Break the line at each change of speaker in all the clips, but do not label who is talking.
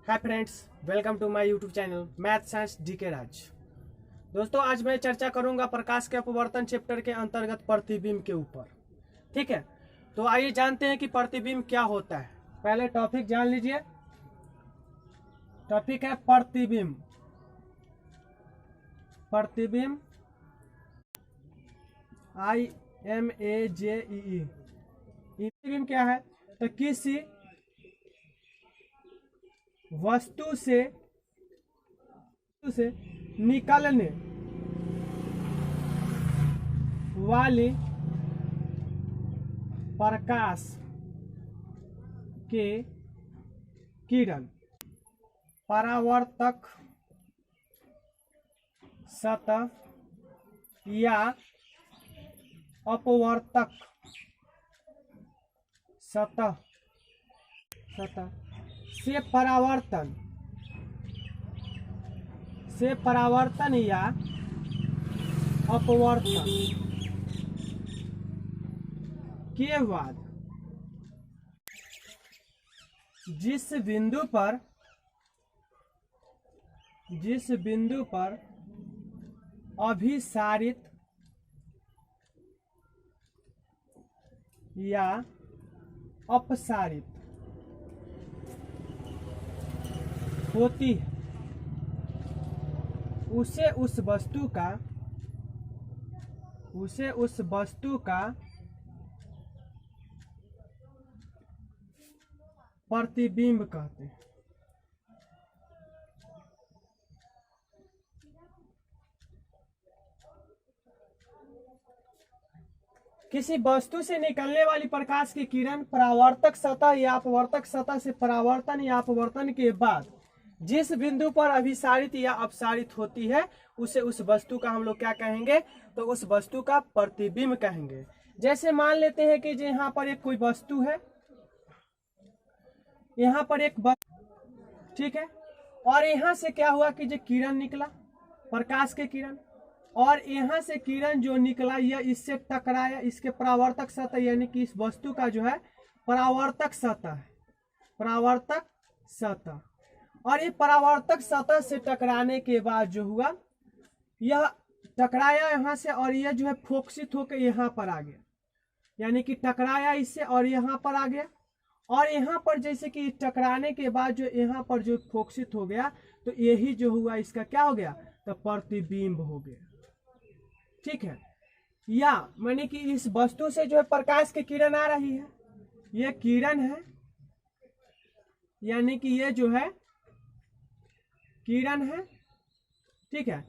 Hi friends, welcome to my YouTube channel math science DK Raj. दोस्तों, आज मैं चर्चा करूंगा प्रकाश के अपवर्तन चैप्टर के अंतर्गत प्रतिबिंब के ऊपर। ठीक है, तो आइए जानते हैं कि प्रतिबिंब क्या होता है। पहले टॉपिक जान लीजिए। टॉपिक है प्रतिबिंब। प्रतिबिंब IMAJEE। प्रतिबिंब क्या है? तो किसी वस्तु से निकलने वाली प्रकाश के किरण परावर्तक सतह या अपवर्तक सतह से परावर्तन या अपवर्तन के बाद जिस बिंदु पर अभिसारित या अपसारित होती है उसे उस वस्तु का प्रतिबिंब कहते हैं। किसी वस्तु से निकलने वाली प्रकाश की किरण परावर्तक सतह या अपवर्तक सतह से परावर्तन या अपवर्तन के बाद जिस बिंदु पर अभिसारित या अपसारित होती है उसे उस वस्तु का हम लोग क्या कहेंगे? तो उस वस्तु का प्रतिबिंब कहेंगे। जैसे मान लेते हैं कि जो यहाँ पर एक कोई वस्तु है, यहाँ पर एक वस्तु, ठीक है, और यहाँ से क्या हुआ कि जो किरण निकला, प्रकाश के किरण, और यहाँ से किरण जो निकला यह इससे टकराया, इसके परावर्तक सतह यानी कि इस वस्तु का जो है परावर्तक सतह है, परावर्तक सतह। और ये परावर्तक सतह से टकराने के बाद जो हुआ, यह टकराया यहाँ से और यह जो है फोकसित होकर यहाँ पर आ गया, यानी कि टकराया इससे और यहाँ पर आ गया। और यहाँ पर जैसे कि टकराने के बाद जो यहाँ पर जो फोकसित हो गया, तो यही जो हुआ इसका क्या हो गया? तो प्रतिबिंब हो गया। ठीक है, या माने कि इस वस्तु से जो है प्रकाश की किरण आ रही है, यह किरण है, यानी कि ये जो है किरण है। ठीक है,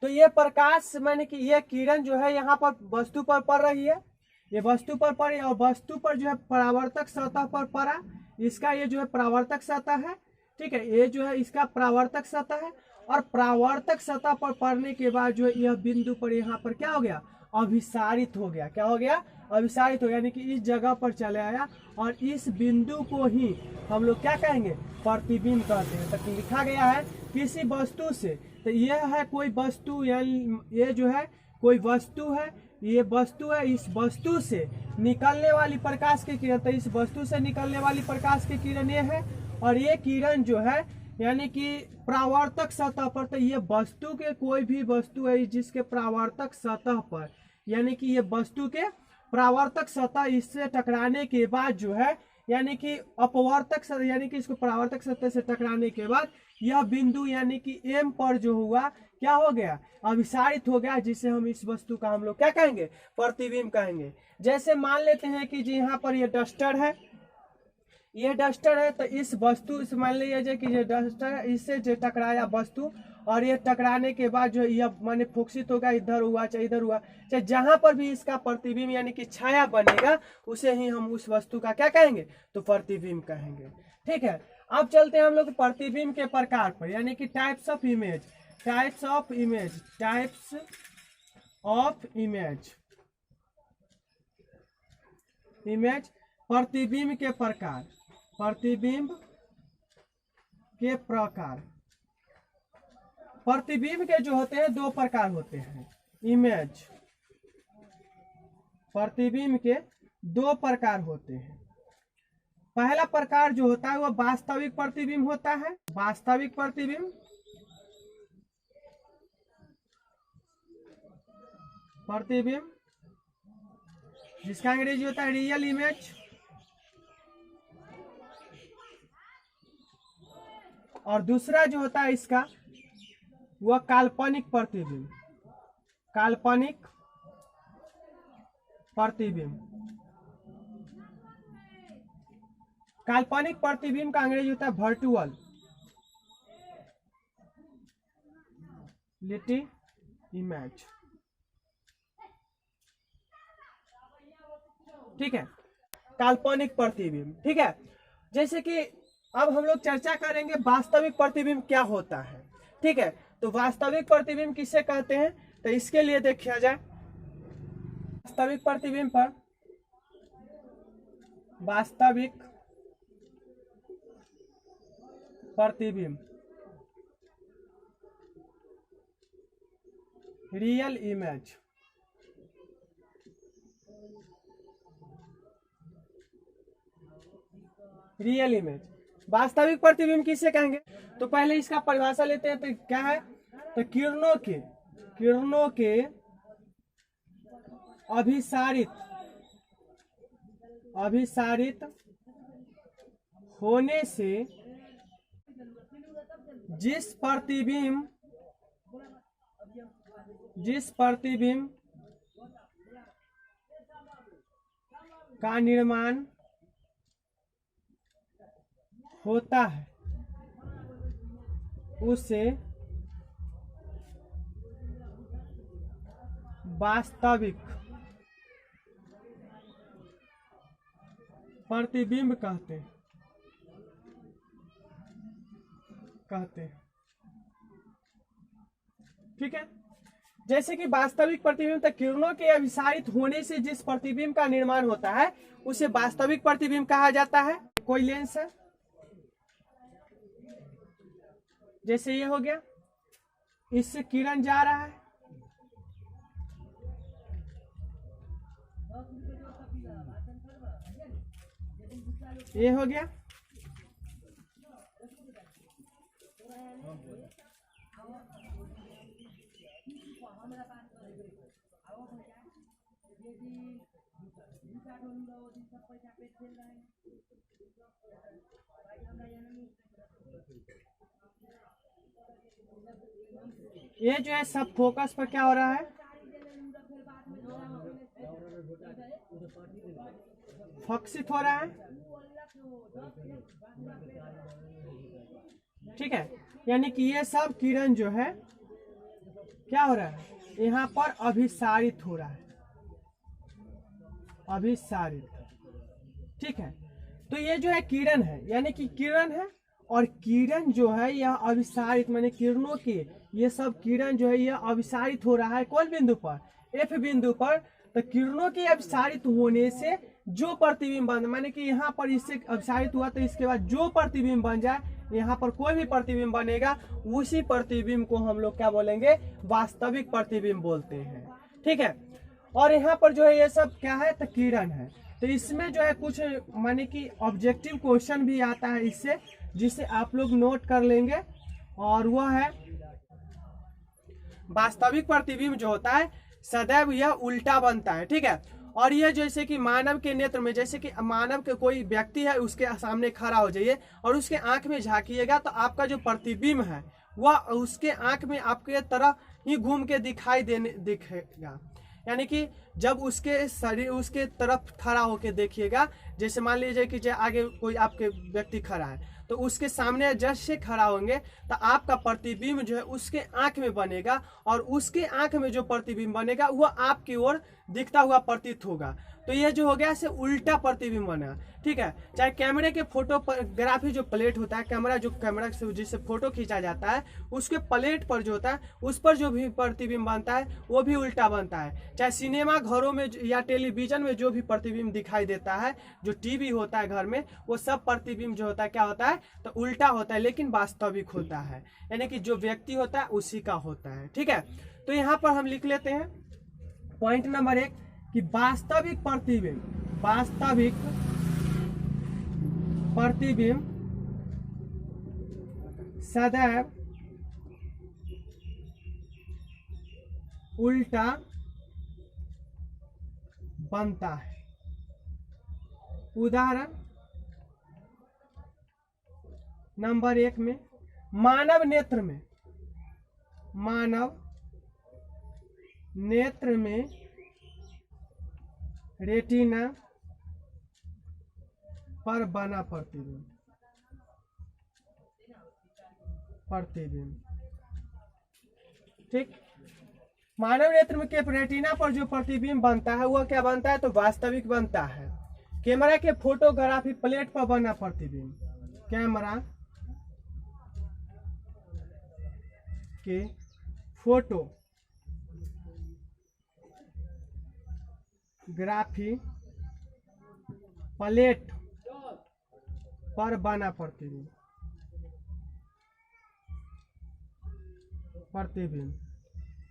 तो ये प्रकाश माने कि ये किरण जो है यहाँ पर वस्तु पर पड़ रही है, ये वस्तु पर पड़ी और वस्तु पर जो है परावर्तक सतह पर पड़ा, इसका ये जो है परावर्तक सतह है। ठीक है, ये जो है इसका परावर्तक सतह है, और परावर्तक सतह पर पड़ने के बाद जो है यह बिंदु पर यहाँ पर क्या हो गया? अभिसारित हो गया। क्या हो गया? अभिसारित हो गया, यानी कि इस जगह पर चले आया, और इस बिंदु को ही हम लोग क्या कहेंगे? प्रतिबिंब कहते हैं। तो लिखा गया है किसी वस्तु से, तो यह है कोई वस्तु, यानी ये जो है कोई वस्तु है, ये वस्तु है, इस वस्तु से निकलने वाली प्रकाश की किरण, तो इस वस्तु से निकलने वाली प्रकाश की किरण ये है, और ये किरण जो है यानी कि परावर्तक सतह पर, तो ये वस्तु के कोई भी वस्तु है जिसके परावर्तक सतह पर, यानी कि ये वस्तु के परावर्तक सतह इससे टकराने के बाद जो है, यानी कि अपवर्तक सतह, यानी कि इसको परावर्तक सतह से टकराने के बाद यह बिंदु यानी कि एम पर जो हुआ क्या हो गया? अभिसारित हो गया, जिसे हम इस वस्तु का हम लोग क्या कहेंगे? प्रतिबिंब कहेंगे। जैसे मान लेते हैं कि जी यहाँ पर ये डस्टर है, ये डस्टर है, तो इस वस्तु से मान लीजिए कि ये डस्टर है, इससे जो टकराया वस्तु, और ये टकराने के बाद जो यह माने फोकसित होगा, इधर हुआ चाहे इधर हुआ, चाहे जहां पर भी इसका प्रतिबिंब यानी कि छाया बनेगा, उसे ही हम उस वस्तु का क्या कहेंगे? तो प्रतिबिंब कहेंगे। ठीक है, अब चलते हैं हम लोग प्रतिबिंब के प्रकार पर, यानी कि types of image. Types of image, types of image, image प्रतिबिंब के प्रकार, प्रतिबिंब के प्रकार। प्रतिबिंब के जो होते हैं दो प्रकार होते हैं। इमेज, प्रतिबिंब के दो प्रकार होते हैं। पहला प्रकार जो होता है वो वास्तविक प्रतिबिंब होता है। वास्तविक प्रतिबिंब, प्रतिबिंब जिसका अंग्रेजी होता है रियल इमेज। और दूसरा जो होता है इसका वह काल्पनिक प्रतिबिंब। काल्पनिक प्रतिबिंब, काल्पनिक प्रतिबिंब का अंग्रेजी होता है वर्चुअल लिटी इमेज। ठीक है, काल्पनिक प्रतिबिंब। ठीक है, जैसे कि अब हम लोग चर्चा करेंगे वास्तविक प्रतिबिंब क्या होता है। ठीक है, तो वास्तविक प्रतिबिंब किसे कहते हैं, तो इसके लिए देखा जाए वास्तविक प्रतिबिंब पर, वास्तविक प्रतिबिंब, रियल इमेज। रियल इमेज, वास्तविक प्रतिबिंब किसे कहेंगे, तो पहले इसका परिभाषा लेते हैं। तो क्या है, तो किरणों के अभिसारित होने से जिस प्रतिबिंब का निर्माण होता है उसे वास्तविक प्रतिबिंब कहते हैं। ठीक है, जैसे कि वास्तविक प्रतिबिंब तक किरणों के अभिसारित होने से जिस प्रतिबिंब का निर्माण होता है उसे वास्तविक प्रतिबिंब कहा जाता है। कोई लेंस है, जैसे ये हो गया, इससे किरण जा रहा है, ये हो गया। ये जो है सब फोकस पर क्या हो रहा है, फोकसित हो रहा है। ठीक है, यानी कि ये सब किरण जो है क्या हो रहा है, यहाँ पर अभिसारित हो रहा है, अभिसारित। ठीक है, तो ये जो है किरण है, यानी कि किरण है, और किरण जो है यह अभिसारित, माने किरणों की ये सब किरण जो है यह अभिसारित हो रहा है कौन बिंदु पर, एफ बिंदु पर। तो किरणों के अभिसारित होने से जो प्रतिबिंब बन, माने कि यहाँ पर इससे अभिसारित हुआ तो इसके बाद जो प्रतिबिंब बन जाए, यहाँ पर कोई भी प्रतिबिंब बनेगा उसी प्रतिबिंब को हम लोग क्या बोलेंगे, वास्तविक प्रतिबिंब बोलते हैं। ठीक है, और यहाँ पर जो है ये सब क्या है, तो किरण है। तो इसमें जो है कुछ माने कि ऑब्जेक्टिव क्वेश्चन भी आता है इससे, जिसे आप लोग नोट कर लेंगे, और वह है वास्तविक प्रतिबिंब जो होता है सदैव यह उल्टा बनता है। ठीक है, और यह जैसे कि मानव के नेत्र में, जैसे कि मानव के कोई व्यक्ति है उसके सामने खड़ा हो जाइए और उसके आंख में झांकिएगा तो आपका जो प्रतिबिंब है वह उसके आंख में आपके तरह ही घूम के दिखेगा। यानी कि जब उसके शरीर उसके तरफ खड़ा होके देखिएगा, जैसे मान लीजिए कि आगे कोई आपके व्यक्ति खड़ा है तो उसके सामने जैसे खड़ा होंगे तो आपका प्रतिबिंब जो है उसके आंख में बनेगा, और उसके आंख में जो प्रतिबिंब बनेगा वह आपकी ओर दिखता हुआ प्रतीत होगा। तो ये जो हो गया से उल्टा प्रतिबिंब बना। ठीक है, चाहे कैमरे के फोटोग्राफी जो प्लेट होता है, कैमरा से जिससे फोटो खींचा जाता है उसके प्लेट पर जो होता है उस पर जो भी प्रतिबिंब बनता है वो भी उल्टा बनता है। चाहे सिनेमा घरों में या टेलीविजन में जो भी प्रतिबिंब दिखाई देता है, जो टीवी होता है घर में, वो सब प्रतिबिंब जो होता है क्या होता है, तो उल्टा होता है, लेकिन वास्तविक होता है, यानी कि जो व्यक्ति होता है उसी का होता है। ठीक है, तो यहाँ पर हम लिख लेते हैं पॉइंट नंबर 1 कि वास्तविक प्रतिबिंब, वास्तविक प्रतिबिंब सदैव उल्टा बनता है। उदाहरण नंबर 1 में मानव नेत्र में रेटिना पर बना प्रतिबिंब ठीक। मानव नेत्र में के रेटिना पर जो प्रतिबिंब बनता है वह क्या बनता है, तो वास्तविक बनता है। कैमरा के फोटोग्राफी प्लेट पर बना प्रतिबिंब, कैमरा के फोटोग्राफी प्लेट पर बना प्रतिबिंब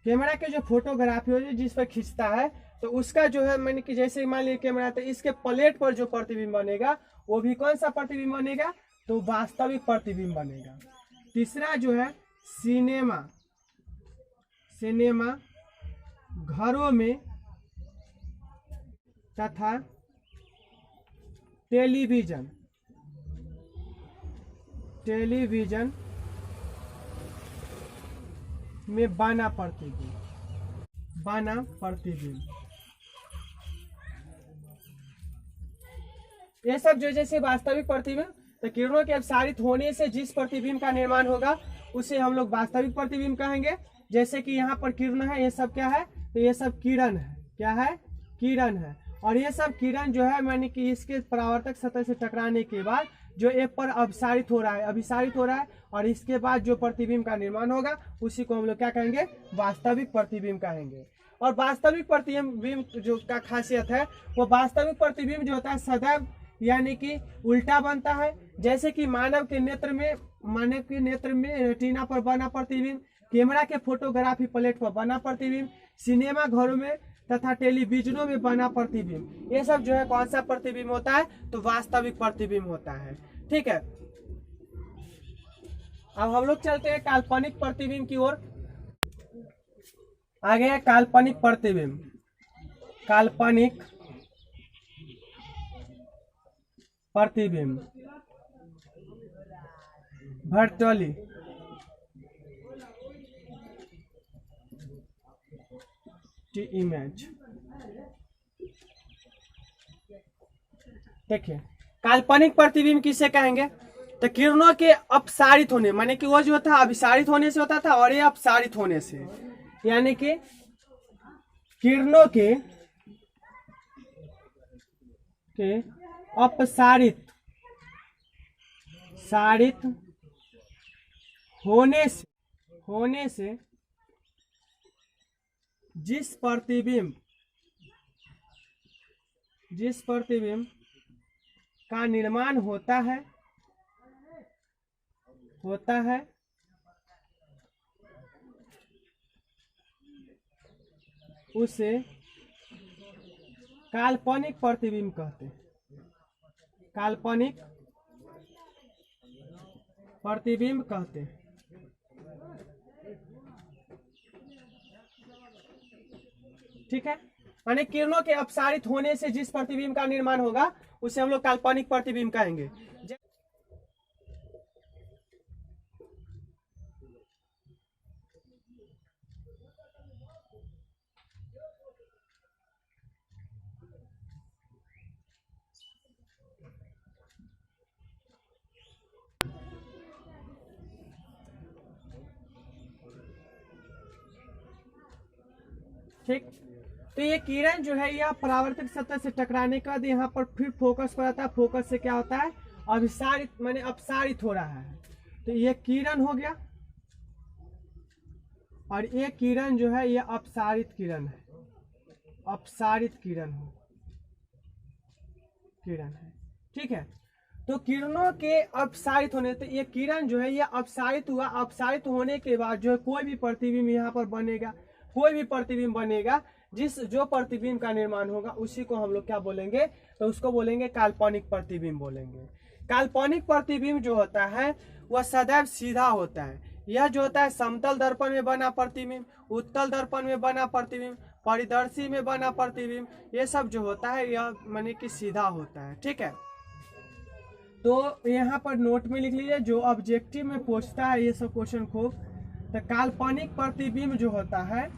कैमरा के जो फोटोग्राफी हो जिस पर खींचता है तो उसका जो है मैंने कि जैसे मान लीजिए कैमरा तो इसके प्लेट पर जो प्रतिबिंब बनेगा वो भी कौन सा प्रतिबिंब बनेगा, तो वास्तविक प्रतिबिंब बनेगा। तीसरा जो है सिनेमा घरों में तथा टेलीविजन में बना प्रतिबिंब ये सब जो जैसे वास्तविक प्रतिबिंब, तो किरणों के अपसारित होने से जिस प्रतिबिंब का निर्माण होगा उसे हम लोग वास्तविक प्रतिबिंब कहेंगे। जैसे कि यहाँ पर किरण है, ये सब क्या है, तो ये सब किरण है, क्या है, किरण है। और ये सब किरण जो है मैंने कि इसके परावर्तक सतह से टकराने के बाद जो एक पर अभिसारित हो रहा है और इसके बाद जो प्रतिबिंब का निर्माण होगा उसी को हम लोग क्या कहेंगे, वास्तविक प्रतिबिंब कहेंगे। और वास्तविक प्रतिबिंब जो का खासियत है वो वास्तविक प्रतिबिंब जो होता है सदैव यानी कि उल्टा बनता है। जैसे कि मानव के नेत्र में रेटिना पर बना प्रतिबिंब, कैमरा के फोटोग्राफी प्लेट पर बना प्रतिबिंब, सिनेमा घरों में तथा टेलीविजनों में बना प्रतिबिंब, ये सब जो है कौन सा प्रतिबिंब होता है, तो वास्तविक प्रतिबिंब होता है। ठीक है, अब हम लोग चलते हैं काल्पनिक प्रतिबिंब की ओर। आगे है काल्पनिक प्रतिबिंब। काल्पनिक प्रतिबिंब वर्चुअली इमेज। देखिए काल्पनिक प्रतिबिंब किसे कहेंगे, तो किरणों के अपसारित होने, माने कि वो जो था अभिसारित होने से होता था और ये अपसारित होने से, यानी कि किरणों के अपसारित होने से जिस प्रतिबिंब का निर्माण होता है उसे काल्पनिक प्रतिबिंब कहते हैं। काल्पनिक प्रतिबिंब कहते हैं। ठीक है, यानी किरणों के अपसारित होने से जिस प्रतिबिंब का निर्माण होगा उसे हम लोग काल्पनिक प्रतिबिंब कहेंगे। ठीक, तो ये किरण जो है यह परावर्तक सतह से टकराने के बाद यहाँ पर फिर फोकस पर आता है। फोकस से क्या होता है, अभिसारित माने अपसारित हो रहा है। तो ये किरण हो गया और ये किरण जो है ये अपसारित किरण है, अपसारित किरण है। ठीक है, तो किरणों के अपसारित होने, तो ये किरण जो है ये अपसारित हुआ। अपसारित होने के बाद जो है कोई भी प्रतिबिंब यहाँ पर बनेगा, कोई भी प्रतिबिंब बनेगा, जो प्रतिबिंब का निर्माण होगा उसी को हम लोग क्या बोलेंगे, तो उसको बोलेंगे काल्पनिक प्रतिबिंब बोलेंगे। काल्पनिक प्रतिबिंब जो होता है वह सदैव सीधा होता है। यह जो होता है समतल दर्पण में बना प्रतिबिंब, उत्तल दर्पण में बना प्रतिबिंब, परिदर्शी में बना प्रतिबिंब, ये सब जो होता है यह माने कि सीधा होता है। ठीक है, तो यहाँ पर नोट में लिख लीजिए, जो ऑब्जेक्टिव में पूछता है ये सब क्वेश्चन खूब। तो काल्पनिक प्रतिबिंब जो होता है,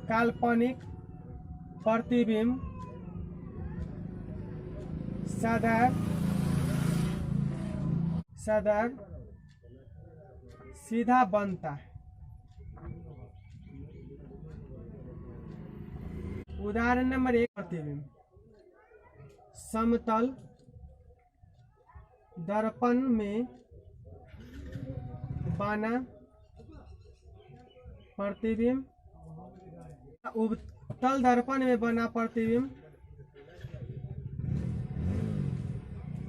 काल्पनिक प्रतिबिंब सदैव सीधा बनता है। उदाहरण नंबर 1, प्रतिबिंब समतल दर्पण में बना प्रतिबिंब, उत्तल दर्पण में बना प्रतिबिंब,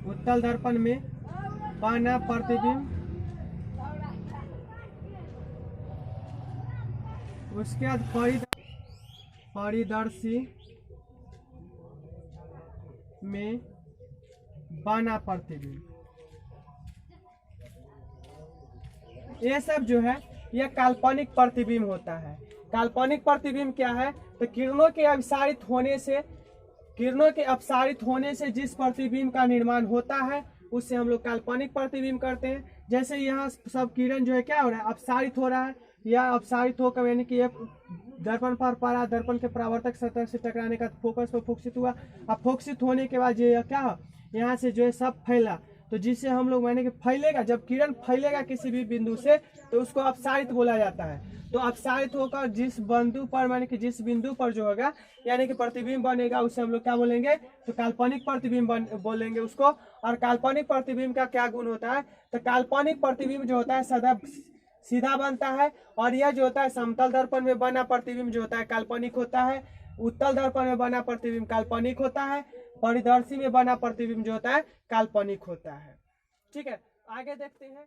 उत्तल दर्पण में बना प्रतिबिंब, उसके बाद परिदर्शी में बना प्रतिबिंब। ये सब जो है यह काल्पनिक प्रतिबिंब होता है। काल्पनिक प्रतिबिंब क्या है? तो किरणों के अपसारित होने से जिस प्रतिबिंब का निर्माण होता है उससे हम लोग काल्पनिक प्रतिबिंब करते हैं। जैसे यहाँ सब किरण जो है क्या हो रहा है, अपसारित हो रहा है, या अपसारित होकर यानी कि दर्पण पर पड़ा, दर्पण के परावर्तक सतह से टकराने का फोकस पर फोकसित हुआ। अब फोकसित होने के बाद ये क्या यहाँ से जो है सब फैला, तो जिससे हम लोग माने कि फैलेगा, जब किरण फैलेगा किसी भी बिंदु से तो उसको अपसारित बोला जाता है। तो अपसारित होकर जिस बिंदु पर माने कि जिस बिंदु पर जो होगा यानी कि प्रतिबिंब बनेगा उसे हम लोग क्या बोलेंगे? तो काल्पनिक प्रतिबिंब बोलेंगे उसको। और काल्पनिक प्रतिबिंब का क्या गुण होता है? तो काल्पनिक प्रतिबिंब जो होता है सदा सीधा बनता है, और यह जो होता है समतल दर्पण में बना प्रतिबिंब जो होता है काल्पनिक होता है, उत्तल दर्पण में बना प्रतिबिंब काल्पनिक होता है, परिदर्शी में बना प्रतिबिंब जो होता है काल्पनिक होता है। ठीक है, आगे देखते हैं।